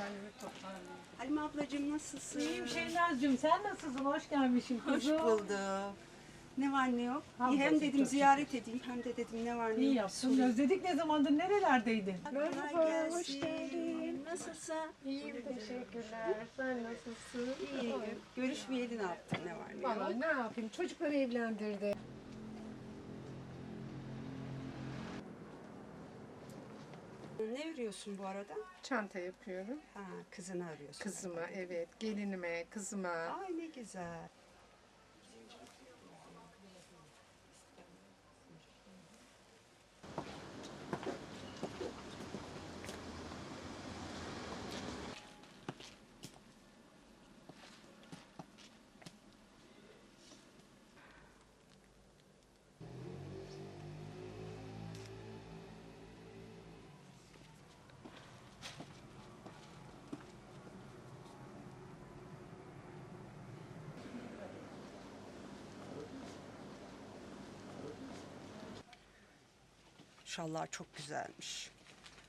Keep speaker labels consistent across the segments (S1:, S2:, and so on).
S1: Kendimi toparlayayım.
S2: Halime ablacığım nasılsın?
S1: İyiyim Şehnaz'cığım, sen nasılsın? Hoş gelmişsin
S2: Hoş
S1: kızım.
S2: bulduk. Ne var ne yok?
S1: Hamdolsun,
S2: Hem dedim
S1: çok
S2: ziyaret edeyim hem de dedim ne var ne
S1: İyi
S2: yok.
S1: yaptın.
S2: sorayım.
S1: Özledik, ne zamandır nerelerdeydin?
S2: Kolay
S3: Merhaba,
S2: gelsin.
S3: hoş geldin.
S2: Nasılsın?
S3: İyiyim, teşekkürler. Sen nasılsın?
S2: İyiyim. Görüşmeyeli ne yaptın ne var ne yok?
S3: Valla ne yapayım, çocukları evlendirdi.
S2: Ne örüyorsun bu arada?
S3: Çanta yapıyorum.
S2: Ha, kızını arıyorsun.
S3: Kızıma, evet, gelinime, kızıma.
S2: Ay ne güzel. Şallar çok güzelmiş.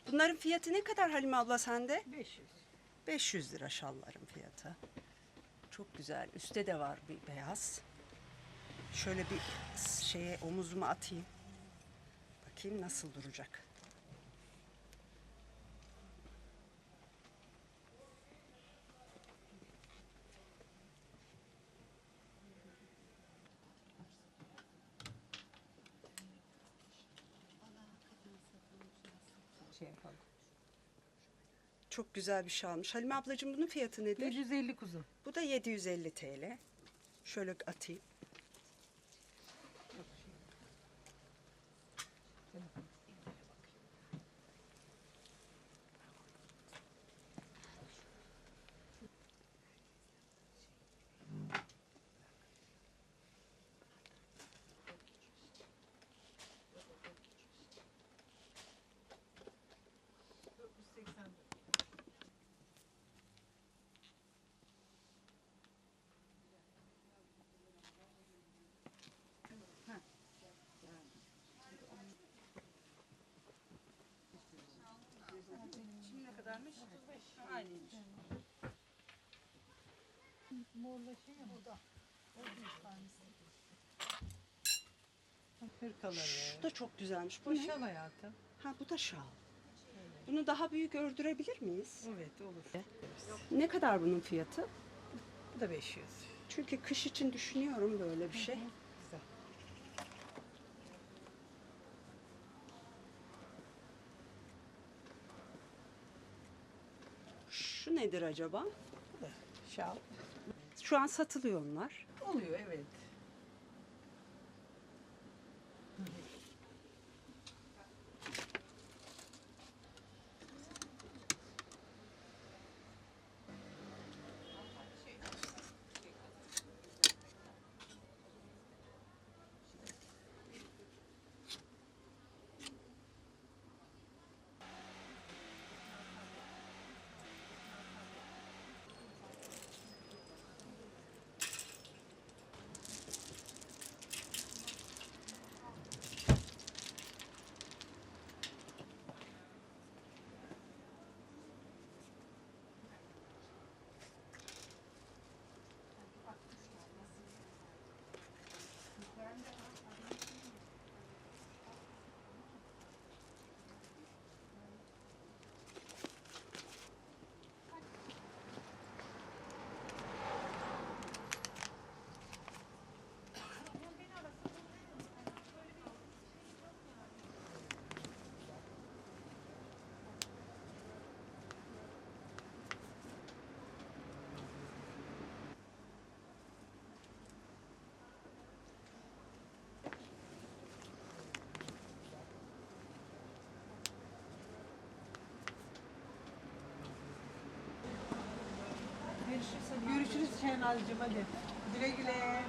S2: Bunların fiyatı ne kadar Halime abla sende?
S1: 500.
S2: 500 lira şalların fiyatı. Çok güzel. Üstte de var bir beyaz. Şöyle bir şeye omuzuma atayım. Bakayım nasıl duracak.
S1: Şey yapalım.
S2: Çok güzel bir şalmış. Halime ablacığım bunun fiyatı nedir?
S1: 750 kuzum.
S2: Bu da 750 TL. Şöyle atayım. Şimdi ne kadarmış? 35. Aynıymış.
S1: Morlaşıyor ya burada. Hırkaları.
S2: Şu da çok güzelmiş. Bu
S1: Bu
S2: ne?
S1: şal hayatım.
S2: Ha bu da şal. Bunu daha büyük ördürebilir miyiz?
S1: Evet, olur.
S2: Ne kadar bunun fiyatı?
S1: Bu da 500.
S2: Çünkü kış için düşünüyorum böyle bir şey.
S1: Güzel.
S2: Şu nedir acaba?
S1: Bu da şal.
S2: Şu an satılıyor onlar.
S1: Oluyor, evet. Görüşürüz Şehnaz'cığım, hadi. Güle güle.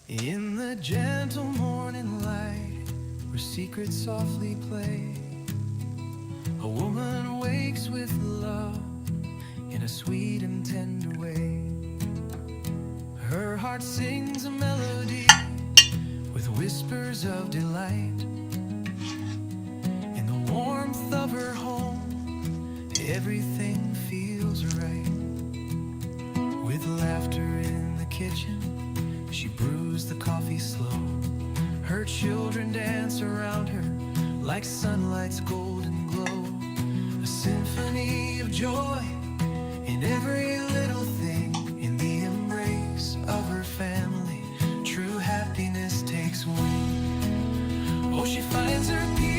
S4: In the gentle morning light, where secrets softly play, a woman wakes with love in a sweet and tender way. Her heart sings a melody with whispers of delight. In the warmth of her home, everything feels right. With laughter in the kitchen, she brews the coffee slow. Her children dance around her like sunlight's golden glow. A symphony of joy in every little thing. In the embrace of her family, true happiness takes wing. Oh, she finds her peace